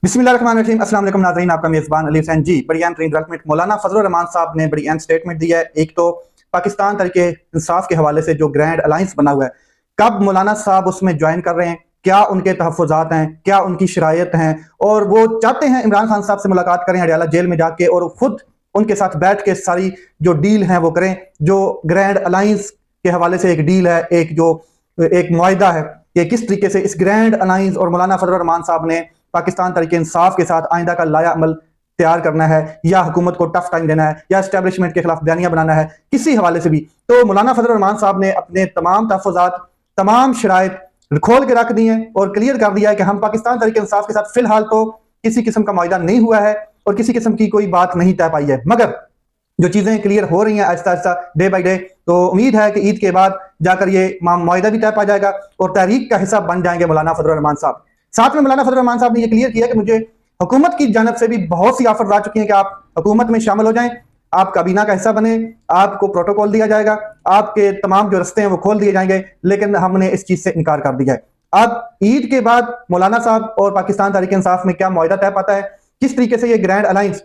बिस्मिल्लाहिर्रहमानिर्रहीम। अस्सलाम वालेकुम नाज़रीन, आपका मेज़बान अली हुसैन जी। बड़ी अहम तरीन डेवलपमेंट मौलाना फजलुर रहमान साहब ने बड़ी अहम स्टेटमेंट दी है। एक तो पाकिस्तान तहरीके इंसाफ के हवाले से जो ग्रैंड अलायंस बना हुआ है, कब मौलाना साहब उसमें ज्वाइन कर रहे हैं, क्या उनके तहफ़्फ़ुज़ात हैं, क्या उनकी शराइत हैं, और वो चाहते हैं इमरान खान साहब से मुलाकात करें अडयाला जेल में जाके और खुद उनके साथ बैठ के सारी जो डील है वो करें। जो ग्रैंड अलायंस के हवाले से एक डील है, एक मुआहिदा है कि किस तरीके से इस ग्रैंड अलायंस और मौलाना फजलुर रहमान साहब ने पाकिस्तान तहरीके इंसाफ के साथ आइंदा का लाया अमल तैयार करना है, या हुकूमत को टफ टाइम देना है, या एस्टेब्लिशमेंट के खिलाफ बयानियां बनाना है, किसी हवाले से भी। तो मौलाना फजलुर रहमान साहब ने अपने तमाम तहफ़्फ़ुज़ात, तमाम शराइत खोल के रख दी हैं और क्लियर कर दिया है कि हम पाकिस्तान तहरीके इंसाफ के साथ फिलहाल तो किसी किस्म का मुआहिदा नहीं हुआ है और किसी किस्म की कोई बात नहीं तय पाई है, मगर जो चीजें क्लियर हो रही हैं Aahista Aahista day by day, तो उम्मीद है कि ईद के बाद जाकर ये मुआहिदा भी तय पा जाएगा और तहरीक का हिस्सा बन जाएंगे मौलाना फजलुर रहमान साहब। साथ में मौलाना फजलुर रहमान साहब ने ये क्लियर किया कि मुझे हुकूमत की जानब से भी बहुत सी ऑफर्स आ चुकी हैं कि आप हुकूमत में शामिल हो जाएं, आप काबीना का हिस्सा बने, आपको प्रोटोकॉल दिया जाएगा, आपके तमाम जो रस्ते हैं वो खोल दिए जाएंगे, लेकिन हमने इस चीज से इनकार कर दिया है। अब ईद के बाद मौलाना साहब और पाकिस्तान तहरीक इंसाफ में क्या मुआहिदा तय पाता है, किस तरीके से ये ग्रैंड अलायंस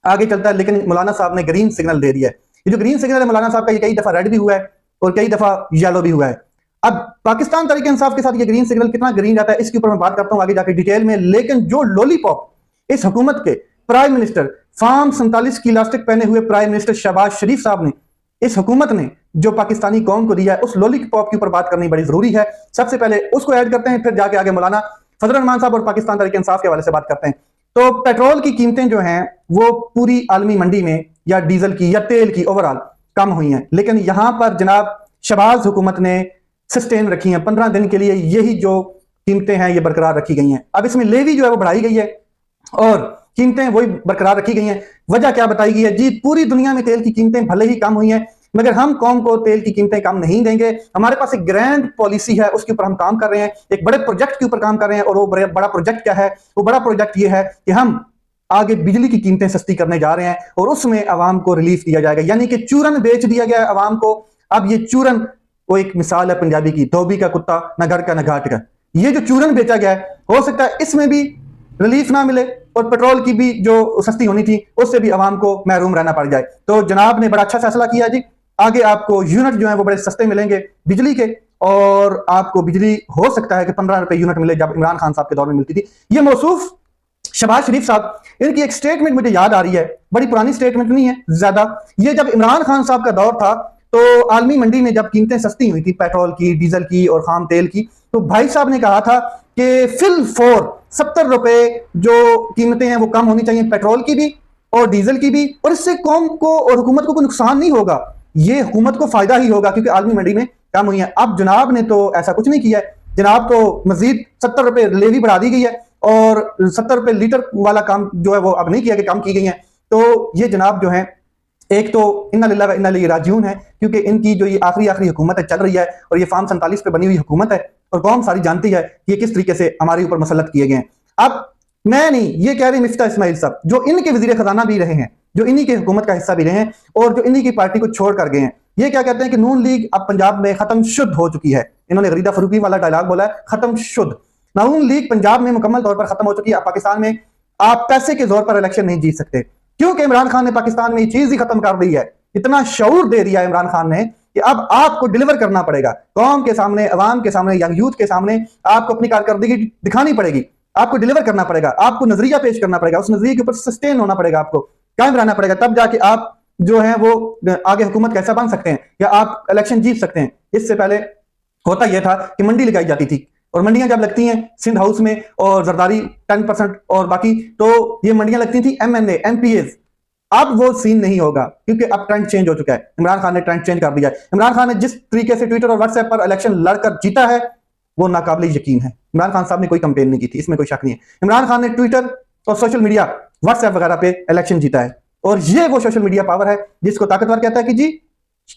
आगे चलता है, लेकिन मौलाना साहब ने ग्रीन सिग्नल दे दिया है। ये जो ग्रीन सिग्नल है मौलाना साहब का, ये कई दफा रेड भी हुआ है और कई दफा येलो भी हुआ है। अब पाकिस्तान तहरीक इंसाफ के साथ ये ग्रीन सिग्नल कितना ग्रीन जाता है इसके ऊपर मैं बात करता हूं आगे जाकर डिटेल में। लेकिन जो लॉलीपॉप इस हुकूमत के प्राइम मिनिस्टर, फार्म 47 की इलास्टिक पहने हुए प्राइम मिनिस्टर शहबाज शरीफ साहब ने, इस हुकूमत ने जो पाकिस्तानी कौम को दिया है, उस लॉलीपॉप के ऊपर बात करनी बड़ी जरूरी है। सबसे पहले उसको ऐड करते हैं, फिर जाके आगे मौलाना फजलुर रहमान साहब और पाकिस्तान तहरीक इंसाफ के हवाले से बात करते हैं। तो पेट्रोल की कीमतें जो हैं वो पूरी आलमी मंडी में, या डीजल की या तेल की ओवरऑल कम हुई हैं, लेकिन यहां पर जनाब शहबाज हुकूमत ने सस्टेन रखी हैं 15 दिन के लिए। यही जो कीमतें हैं ये बरकरार रखी गई हैं। अब इसमें लेवी जो है वो बढ़ाई गई है और कीमतें वही बरकरार रखी गई हैं। वजह क्या बताई गई है जी? पूरी दुनिया में तेल की कीमतें भले ही कम हुई हैं, मगर हम कौम को तेल की कीमतें कम नहीं देंगे। हमारे पास एक ग्रैंड पॉलिसी है, उसके ऊपर हम काम कर रहे हैं, एक बड़े प्रोजेक्ट के ऊपर काम कर रहे हैं। और वो बड़ा प्रोजेक्ट क्या है? वो बड़ा प्रोजेक्ट ये है कि हम आगे बिजली की कीमतें सस्ती करने जा रहे हैं और उसमें अवाम को रिलीफ दिया जाएगा, यानी कि चूरन बेच दिया गया है अवाम को। अब ये चूरन, वो एक मिसाल है पंजाबी की, धोबी का कुत्ता न घर का न घाट का। ये जो चूरन बेचा गया है, हो सकता है इसमें भी रिलीफ ना मिले और पेट्रोल की भी जो सस्ती होनी थी उससे भी अवाम को महरूम रहना पड़ जाए। तो जनाब ने बड़ा अच्छा फैसला किया जी। आगे आपको यूनिट जो है वो बड़े सस्ते मिलेंगे बिजली के, और आपको बिजली हो सकता है कि 15 रुपए यूनिट मिले, जब इमरान खान साहब के दौर में मिलती थी। ये मौसूफ शहबाज शरीफ साहब, इनकी एक स्टेटमेंट मुझे याद आ रही है, बड़ी पुरानी स्टेटमेंट नहीं है ज्यादा। ये जब इमरान खान साहब का दौर था तो आलमी मंडी में जब कीमतें सस्ती हुई थी पेट्रोल की, डीजल की और खाम तेल की, तो भाई साहब ने कहा था कि फिल 70 रुपए जो कीमतें हैं वो कम होनी चाहिए, पेट्रोल की भी और डीजल की भी, और इससे कौम को और हुकूमत को कोई नुकसान नहीं होगा, ये हुकूमत को फायदा ही होगा क्योंकि आलमी मंडी में कम हुई है। अब जनाब ने तो ऐसा कुछ नहीं किया है। जनाब तो मजीद 70 रुपए लेवी बढ़ा दी गई है और 70 रुपए लीटर वाला काम जो है वो अब नहीं किया कि कम की गई है। तो ये जनाब जो है, एक तो इन्ना लिल्लाह व इन्ना इलैहि राजिऊन है, क्योंकि इनकी जो ये आखिरी हुकूमत है चल रही है और ये फार्म 47 पे बनी हुई हुकूमत है और कौम सारी जानती है ये किस तरीके से हमारे ऊपर मसलत किए गए हैं। अब मैं नहीं ये कह रही मिफ्ता इस्माइल साहब, जो इनके वजीर खजाना भी रहे हैं, जो इन्हीं के हुकूमत का हिस्सा भी रहे हैं और जो इन्हीं की पार्टी को छोड़ कर गए हैं, ये क्या कहते हैं कि नून लीग अब पंजाब में खत्म शुद्ध हो चुकी है। इन्होंने गरीदा फरूकी वाला डायलॉग बोला है, खत्म शुद्ध। नून लीग पंजाब में मुकम्मल तौर पर खत्म हो चुकी है। पाकिस्तान में आप पैसे के जोर पर इलेक्शन नहीं जीत सकते, क्योंकि इमरान खान ने पाकिस्तान में ये चीज ही खत्म कर दी है। इतना शऊर दे दिया इमरान खान ने कि अब आपको डिलीवर करना पड़ेगा कौम के सामने, अवाम के सामने, यंग यूथ के सामने। आपको अपनी कारकर्दगी दिखानी पड़ेगी, आपको डिलीवर करना पड़ेगा, आपको नजरिया पेश करना पड़ेगा, उस नजरिए के ऊपर सस्टेन होना पड़ेगा, आपको कायम रहना पड़ेगा, तब जाके आप जो है वो आगे हुकूमत कैसा बन सकते हैं या आप इलेक्शन जीत सकते हैं। इससे पहले होता यह था कि मंडी लगाई जाती थी, और मंडियां जब लगती हैं सिंध हाउस में और जरदारी 10% और बाकी, तो ये मंडियां लगती थी MNA MPAs। अब वो सीन नहीं होगा क्योंकि अब ट्रेंड चेंज हो चुका है। इमरान खान ने ट्रेंड चेंज कर दिया है। इमरान खान ने जिस तरीके से ट्विटर और व्हाट्सएप पर इलेक्शन लड़कर जीता है वो नाकाबिल यकीन है। इमरान खान साहब ने कोई कंपेन नहीं की थी, इसमें कोई शक नहीं है। इमरान खान ने ट्विटर और सोशल मीडिया, व्हाट्सएप वगैरह पे इलेक्शन जीता है, और ये वो सोशल मीडिया पावर है जिसको ताकतवर कहता है कि जी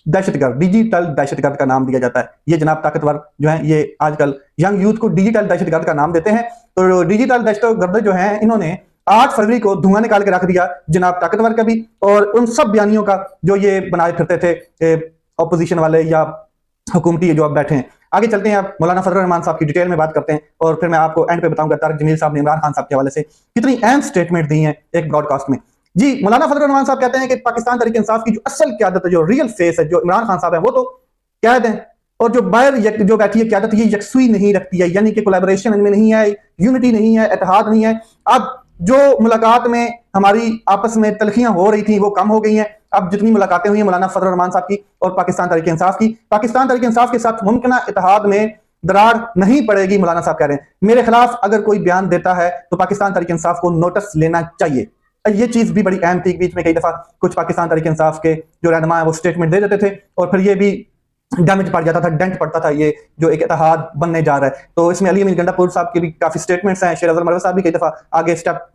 दहशतगर्द, डिजिटल दहशतगर्द का नाम दिया जाता है। ये जनाब ताकतवर जो है ये आजकल यंग यूथ को डिजिटल दहशतगर्द का नाम देते हैं। तो डिजिटल दहशतगर्द जो है, इन्होंने 8 फरवरी को धुआं निकाल के रख दिया जनाब ताकतवर का भी और उन सब बयानियों का जो ये बनाए फिरते थे ऑपोजिशन वाले या हुकूमती जो अब बैठे हैं। आगे चलते हैं, आप मौलाना फजल रहमान साहब की डिटेल में बात करते हैं और फिर मैं आपको एंड पे बताऊंगा तारिक जमील साहब ने इमरान खान साहब के हवाले से कितनी अहम स्टेटमेंट दी है एक ब्रॉडकास्ट में। जी, मौलाना फजल रहमान साहब कहते हैं कि पाकिस्तान तहरीक इंसाफ की जो असल क़यादत है, जो रियल फेस है, जो इमरान खान साहब है, वो तो कैद है, और जो बाहर जो बैठी है क़यादत, ये यकसुई नहीं रखती है, यानी कि कोलैबोरेशन इनमें नहीं है, यूनिटी नहीं है, इत्तेहाद नहीं है। अब जो मुलाकात में हमारी आपस में तलखियां हो रही थी वो कम हो गई हैं। अब जितनी मुलाकातें हुई हैं मौलाना फजल रहमान साहब की और पाकिस्तान तहरीक इंसाफ की, पाकिस्तान तहरीक इंसाफ के साथ मुमकिन इत्तेहाद में दरार नहीं पड़ेगी। मौलाना साहब कह रहे हैं मेरे खिलाफ अगर कोई बयान देता है तो पाकिस्तान तहरीक इंसाफ को नोटिस लेना चाहिए। ये चीज भी बड़ी अहम थी। बीच में कई दफा कुछ पाकिस्तान तहरीक इंसाफ के जो रहनुमा है वो स्टेटमेंट दे देते थे और फिर ये भी डैमेज पड़ जाता था, डेंट पड़ता था ये जो एक इत्तेहाद बनने जा रहा है। तो इसमें अली अमीन गंडापुर साहब के भी काफी स्टेटमेंट्स हैं, शेर अफजल मरवत साहब भी कई दफा आगे स्टेप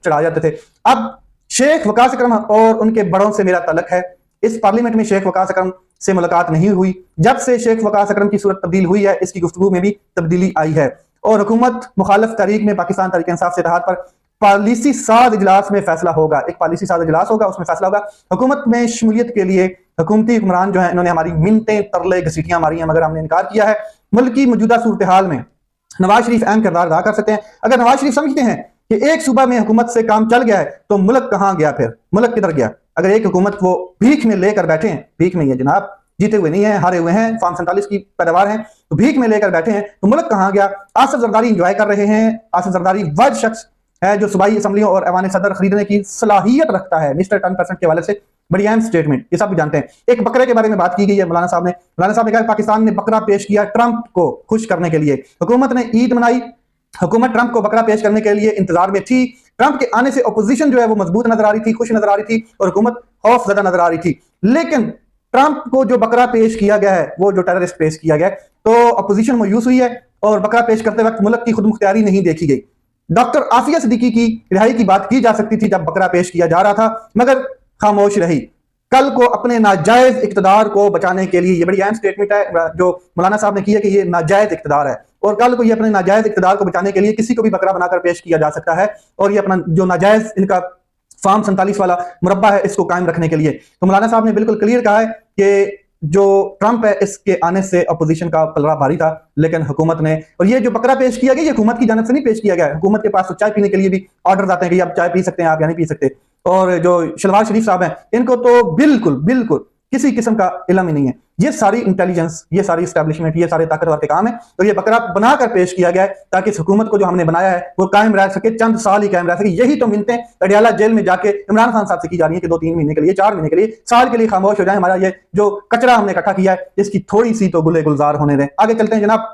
चढ़ा जाते थे। अब शेख वकास अकरम और उनके बड़ों से मेरा तल्लुक है। इस पार्लियामेंट में शेख वकास अकरम से मुलाकात नहीं हुई। जब से शेख वकास अकरम की सूरत तब्दील हुई है, इसकी गुफ्तगू में भी तब्दीली आई है और हुकूमत मुखालिफ तहरीक में पाकिस्तान तहरीक इंसाफ से इत्तेहाद पर पॉलिसी साज इजलास में फैसला होगा। एक पॉलिसी साज इजलास होगा, उसमें फैसला होगा। हुकूमत में शमूलियत के लिए हुकूमती हुक्मरान जो है इन्होंने हमारी मिन्नतें तरले घसीटियां मारी हैं, मगर हमने इनकार किया है। मुल्क की मौजूदा सूरत हाल में नवाज शरीफ अहम किरदार अदा कर सकते हैं। अगर नवाज शरीफ समझते हैं कि एक सूबा में हुकूमत से काम चल गया है तो मुल्क कहां गया, फिर मुल्क किधर गया? अगर एक हुकूमत वो भीख में लेकर बैठे हैं, भीख में ही है जनाब, जीते हुए नहीं है, हारे हुए हैं, फार्म 47 की पैदावार है, तो भीख में लेकर बैठे हैं तो मुल्क कहां गया? आसिफ जरदारी इंजॉय कर रहे हैं। आसिफ जरदारी वह शख्स है जो सूबाई असम्बलियों और ऐवान सदर खरीदने की सलाहियत रखता है। मिस्टर 10% के हवाले से बड़ी अहम स्टेटमेंट, ये सब भी जानते हैं। एक बकरे के बारे में बात की गई है मौलाना साहब ने कहा पाकिस्तान ने बकरा पेश किया ट्रंप को खुश करने के लिए। हुकूमत ने ईद मनाई, हुकूमत ट्रंप को बकरा पेश करने के लिए इंतजार में थी। ट्रंप के आने से अपोजिशन जो है वो मजबूत नजर आ रही थी, खुश नजर आ रही थी और हुकूमत खौफजदा नजर आ रही थी। लेकिन ट्रंप को जो बकरा पेश किया गया है वो जो टेररिस्ट पेश किया गया है, तो अपोजिशन मायूस हुई है और बकरा पेश करते वक्त मुल्क की खुद मुख्तियारी नहीं देखी गई। डॉक्टर आफिया सिद्दीकी की रिहाई की बात की जा सकती थी जब बकरा पेश किया जा रहा था, मगर खामोश रही। कल को अपने नाजायज इक्तदार को बचाने के लिए, ये बड़ी अहम स्टेटमेंट है जो मौलाना साहब ने की है कि ये नाजायज इक्तदार है और कल को ये अपने नाजायज इक्तदार को बचाने के लिए किसी को भी बकरा बनाकर पेश किया जा सकता है और ये अपना जो नाजायज इनका फार्म 47 वाला मुरब्बा है इसको कायम रखने के लिए। तो मौलाना साहब ने बिल्कुल क्लियर कहा है कि जो ट्रंप है इसके आने से अपोजिशन का पलड़ा भारी था, लेकिन हुकूमत ने, और ये जो बकरा पेश किया गया ये हुकूमत की जानिब से नहीं पेश किया गया है। हुकूमत के पास तो चाय पीने के लिए भी ऑर्डर आते हैं कि आप चाय पी सकते हैं, आप या नहीं पी सकते। और जो शलवार शरीफ साहब हैं इनको तो बिल्कुल बिल्कुल किसी किस्म का इल्म ही नहीं है। ये सारी इंटेलिजेंस, ये सारी एस्टैब्लिशमेंट, ये सारे ताकतवर के काम है। तो ये बकरा बनाकर पेश किया गया है ताकि इस हुकूमत को जो हमने बनाया है वो कायम रह सके, चंद साल ही कायम रह सके। यही तो मिलते हैं अडियाला जेल में जाके इमरान खान साहब से की जा रही है कि 2-3 महीने के लिए, 4 महीने के लिए, साल के लिए खामोश हो जाए। हमारा ये जो कचरा हमने इकट्ठा किया है इसकी थोड़ी सी तो गुले गुलजार होने दें। आगे चलते हैं जनाब।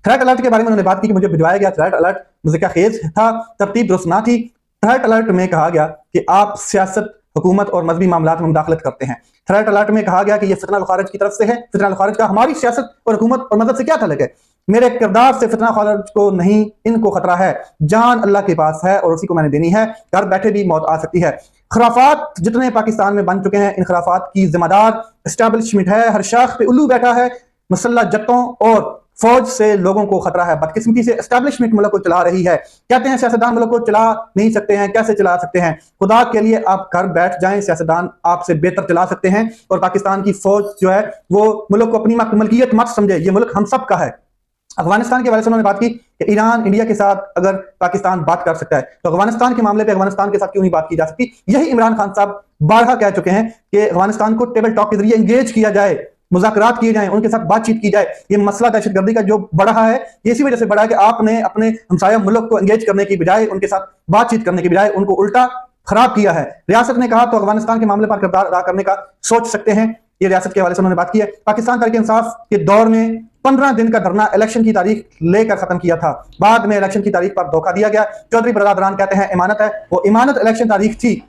थ्रेट अलर्ट के बारे में उन्होंने बात की कि मुझे भिजवाया गया थ्रेट अलर्ट, मुझे क्या खेज था, तरतीब दुरुस्त ना थी। थ्रेट अलर्ट में कहा गया कि आप सियासत, हुकूमत और मजहबी मामलात में मुदाखलत करते हैं। थ्रेट अलर्ट में कहा गया कि यह फितना खारिज की तरफ से है। फितना खारिज का हमारी सियासत और हुकूमत और मजहब से क्या ताल्लुक है? मेरे किरदार से फितना खारिज को नहीं, इनको खतरा है। जान अल्लाह के पास है और उसी को मैंने देनी है, घर बैठे भी मौत आ सकती है। खराफात जितने पाकिस्तान में बन चुके हैं, इन खराफात की जिम्मेदार एस्टैब्लिशमेंट है। हर शाख पे उल्लू बैठा है, मुसल्लह जत्तों और फौज से लोगों को खतरा है। बदकिस्मती से एस्टैब्लिशमेंट मुल्क को चला रही है। कहते हैं सियासतदान मुल्क को चला नहीं सकते हैं, कैसे चला सकते हैं? खुदा के लिए आप घर बैठ जाएं, सियासतदान आपसे बेहतर चला सकते हैं। और पाकिस्तान की फौज जो है वो मुल्क को अपनी मलकियत मत समझे, ये मुल्क हम सब का है। अफगानिस्तान के बारे में उन्होंने बात की कि ईरान, इंडिया के साथ अगर पाकिस्तान बात कर सकता है तो अफगानिस्तान के मामले पे अफगानिस्तान के साथ क्यों नहीं बात की जा सकती? यही इमरान खान साहब बारहा कह चुके हैं कि अफगानिस्तान को टेबल टॉक के जरिए एंगेज किया जाए, मुज़ाकरात किए जाएं, उनके साथ बातचीत की जाए। ये मसला दहशतगर्दी का जो बढ़ा है ये इसी वजह से बढ़ा है कि आपने अपने हमसाया मुल्क को एंगेज करने की बजाय, उनके साथ बातचीत करने की बजाय उनको उल्टा खराब किया है। रियासत ने कहा तो अफगानिस्तान के मामले पर किरदार अदा करने का सोच सकते हैं। ये रियासत के हवाले से उन्होंने बात की है। पाकिस्तान तहरीक इंसाफ के दौर में 15 दिन का धरना इलेक्शन की तारीख लेकर खत्म किया था, बाद में इलेक्शन की तारीख पर धोखा दिया गया। चौधरी बरदरान कहते हैं इमानत है, वो इमानत इलेक्शन तारीख थी।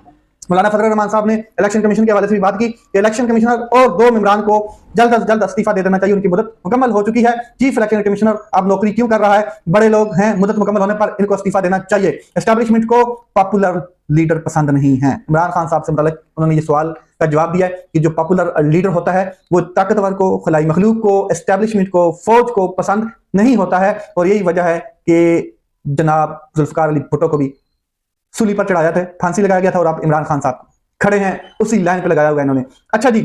मौलाना फजल रहमान साहब ने इलेक्शन कमीशन के हवाले से भी बात की कि इलेक्शन कमिश्नर और 2 मेंबरान को जल्द अज जल्द इस्तीफा दे देना चाहिए, उनकी मुद्दत मुकम्मल हो चुकी है। चीफ इलेक्शन कमिश्नर अब नौकरी क्यों कर रहा है? बड़े लोग हैं, मुद्दत मुकम्मल होने पर इनको इस्तीफा देना चाहिए। एस्टैब्लिशमेंट को पॉपुलर लीडर पसंद नहीं है। इमरान खान साहब से मुताल्लिक उन्होंने ये सवाल का जवाब दिया है कि जो पॉपुलर लीडर होता है वो ताकतवर को, खलाई मखलूक को, एस्टैब्लिशमेंट को, फौज को पसंद नहीं होता है। और यही वजह है कि जनाब जुल्फकार अली भुट्टो को भी सूली पर चढ़ाया था, फांसी लगाया गया था और आप इमरान खान साहब खड़े हैं उसी लाइन पे लगाया हुआ इन्होंने। अच्छा जी,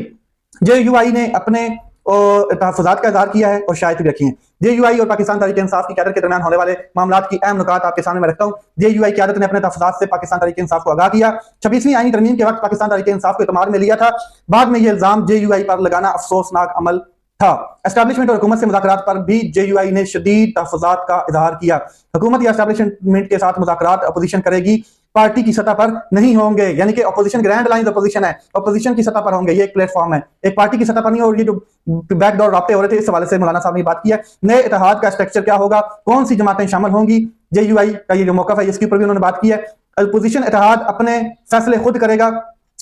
JUI ने अपने और तहफ़्फ़ुज़ात का इज़हार किया है और शायद भी रखी है। JUI और पाकिस्तान तहरीक इंसाफ की क़यादत के दरमियान होने वाले मामलात की अहम नुकात आपके सामने मैं रखता हूँ। JUI क़यादत ने अपने तहफ़्फ़ुज़ात से पाकिस्तान तहरीक इंसाफ को आगाह किया। 26वीं आईनी तरमीम के वक्त पाकिस्तान तहरीक इंसाफ को इत्मीनान में लिया था। बाद में ये इल्ज़ाम JUI पर लगाना अफसोसनाक अमल था। एस्टैब्लिशमेंट और हुकूमत से मुज़ाकरात पर भी JUI ने शदीद तहफ़्फ़ुज़ात का इज़हार किया। हुकूमत या एस्टैब्लिशमेंट के साथ मुज़ाकरात अपोजिशन करेगी, पार्टी की सतह पर नहीं होंगे। यानी कि अपोजिशन ग्रैंड अलायंस अपोजिशन है, अपोजिशन की सतह पर होंगे। ये एक प्लेटफॉर्म है, एक पार्टी की सतह पर नहीं। और ये जो बैकडोर राब्ते हो रहे थे, इस हवाले से मौलाना साहब ने बात की है। नए इत्तेहाद का स्ट्रक्चर क्या होगा, कौन सी जमातें शामिल होंगी, JUI का ये जो मौक़िफ़ है इसके ऊपर भी उन्होंने बात की है। अपोजिशन इत्तेहाद अपने फैसले खुद करेगा,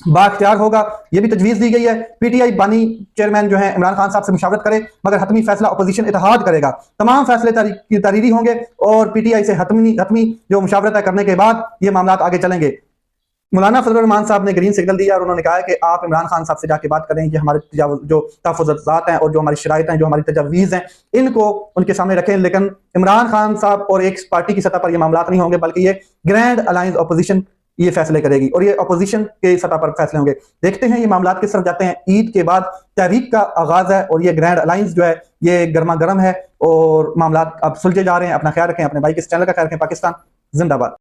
बाख्तियार होगा, ये भी तजवीज़ दी गई है। PTI बानी चेयरमैन जो है इमरान खान साहब से मुशावरत करे, मगर हतमी फैसला अपोजिशन इत्तेहाद करेगा। तमाम फैसले तहरीरी होंगे और PTI से हतमी जो मुशावरत करने के बाद ये मामलात आगे चलेंगे। मौलाना फजलुर रहमान साहब ने ग्रीन सिग्नल दिया और उन्होंने कहा है कि आप इमरान खान साहब से जाके बात करें कि हमारे जो तहफ़्फ़ुज़ात हैं और जो हमारी शराइत हैं, जो हमारी तजावीज़ हैं, इनको उनके सामने रखें। लेकिन इमरान खान साहब और एक पार्टी की सतह पर ये मामलात नहीं होंगे, बल्कि ये ग्रैंड अलायंस अपोजिशन ये फैसले करेगी और ये अपोजिशन के सतह पर फैसले होंगे। देखते हैं ये मामलात किस तरफ जाते हैं। ईद के बाद तहरीक का आगाज है और ये ग्रैंड अलायंस जो है ये गर्मा गर्म है और मामलात अब सुलझे जा रहे हैं। अपना ख्याल रखें, अपने भाई के इस चैनल का ख्याल रखें। पाकिस्तान जिंदाबाद।